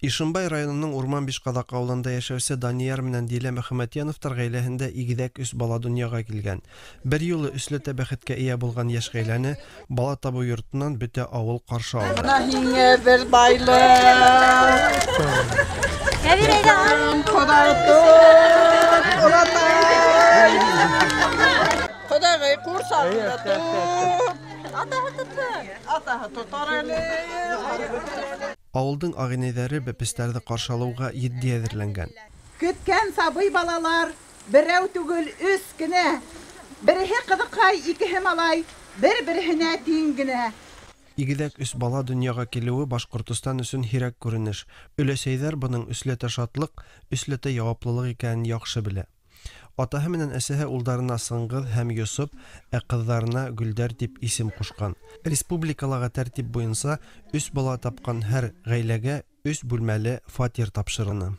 Ишимбай районының Урман Бишкадак авылында яшәүче Данияр менән Дилә Мөхәммәтьяновтар гаиләһендә игедәк үз бала дөньяга килгән. Бер юлы өсләтә бәхеткә ия булган яшь гаиләне бала табу йортыннан бөтә авыл каршы алды. Ана һиңә бер байлык. Ходагы курсагында Атаһы тотар әле. Авылдың агынәйләре бәпестәрне каршы алуга җитди әзерләнгән. Көткән сабый балалар берәү түгел 3 кенә. Бере кызыкай, икесе малай, бер-беренә тиң генә. Игедәк үз бала дөньяга килүе Башкортстан өчен һирәк күренеш. Өләсәйләр буның өсләтә шатлык, өсләтә яваплылык икәнен яхшы белә. Атаһы менән әсәһе улдарына Сыңгыз һәм Йосып, ә кызларына Гөлдәр дип исем кушкан. Республикалага тәртип буенча 3 бала тапкан һәр гаиләгә 3 бүлмәле фатир тапшырылган.